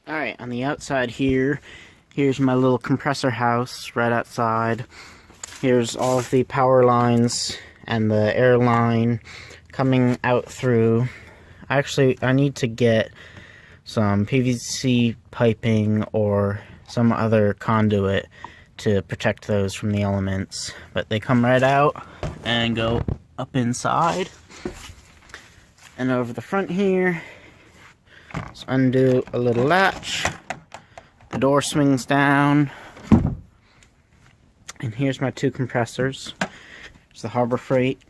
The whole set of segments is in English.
Alright, on the outside here, here's my little compressor house right outside. Here's all of the power lines and the air line coming out through. Actually, I need to get some PVC piping or some other conduit to protect those from the elements. But they come right out and go up inside. And over the front here, let's undo a little latch. The door swings down. And here's my two compressors. It's the Harbor Freight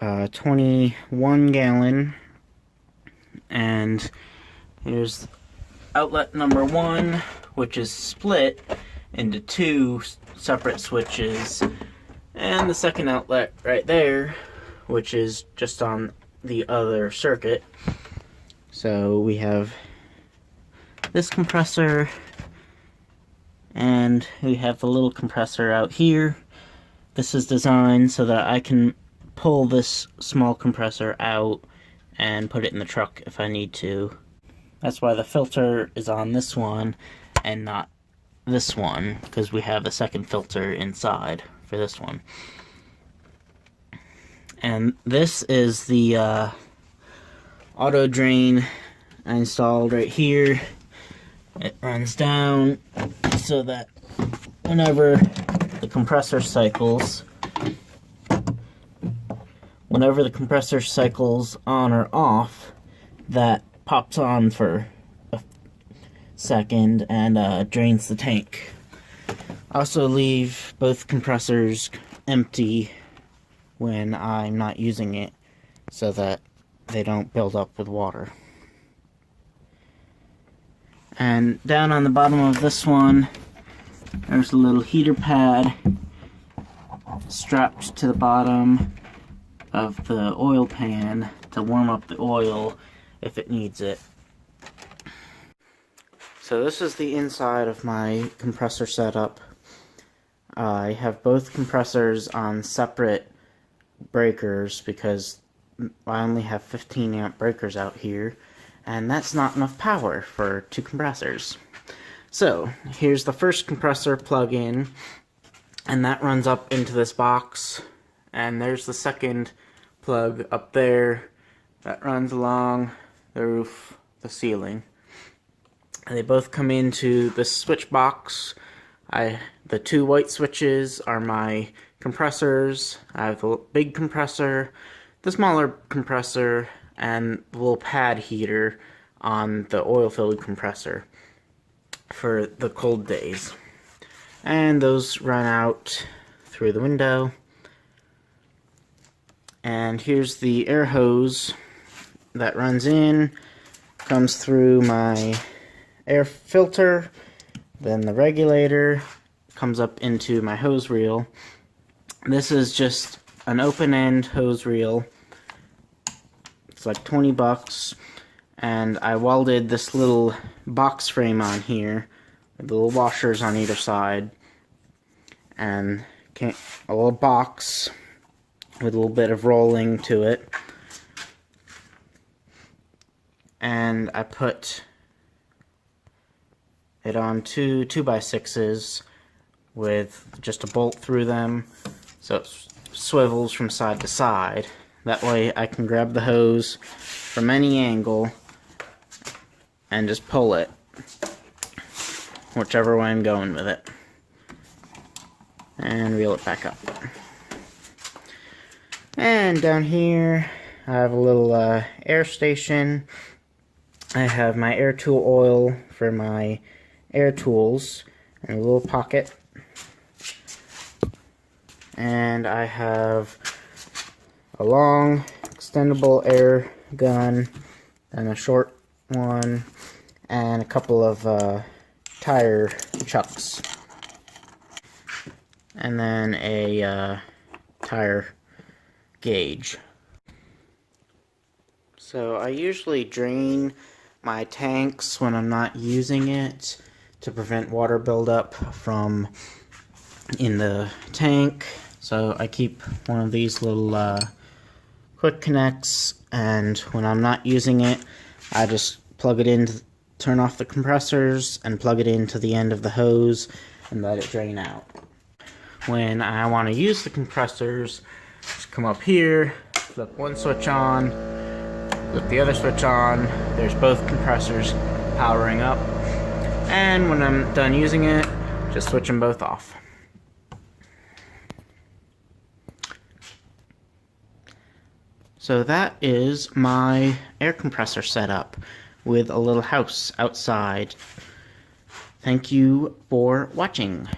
21 gallon. And here's outlet number 1, which is split into 2 separate switches. And the second outlet right there, which is just on the other circuit. So we have this compressor, and we have the little compressor out here. This is designed so that I can pull this small compressor out and put it in the truck if I need to. That's why the filter is on this one and not this one, because we have a second filter inside for this one. And this is the auto drain I installed right here. It runs down so that whenever the compressor cycles on or off, that pops on for a second and drains the tank. I also leave both compressors empty when I'm not using it so that they don't build up with water. And down on the bottom of this one, there's a little heater pad strapped to the bottom of the oil pan to warm up the oil if it needs it. So this is the inside of my compressor setup. I have both compressors on separate breakers because I only have 15 amp breakers out here, and that's not enough power for 2 compressors. So here's the first compressor plug-in, and that runs up into this box, and there's the second plug up there that runs along the roof, the ceiling. And they both come into the switch box. The 2 white switches are my compressors. I have the big compressor, the smaller compressor, and the little pad heater on the oil-filled compressor for the cold days. And those run out through the window. And here's the air hose that runs in, comes through my air filter, then the regulator comes up into my hose reel. This is just an open-end hose reel. It's like 20 bucks, and I welded this little box frame on here with the little washers on either side, and a little box with a little bit of rolling to it. And I put it on 2 2x6s with just a bolt through them, so it swivels from side to side. That way I can grab the hose from any angle and just pull it whichever way I'm going with it, and reel it back up. And down here I have a little air station. I have my air tool oil for my air tools in a little pocket. And I have a long extendable air gun and a short one and a couple of tire chucks. And then a tire gauge. So I usually drain my tanks when I'm not using it to prevent water buildup from in the tank. So I keep one of these little quick connects, and when I'm not using it, I just plug it into turn off the compressors and plug it into the end of the hose and let it drain out. When I want to use the compressors, just come up here, flip one switch on, flip the other switch on. There's both compressors powering up. And when I'm done using it, just switch them both off. So that is my air compressor setup with a little house outside. Thank you for watching.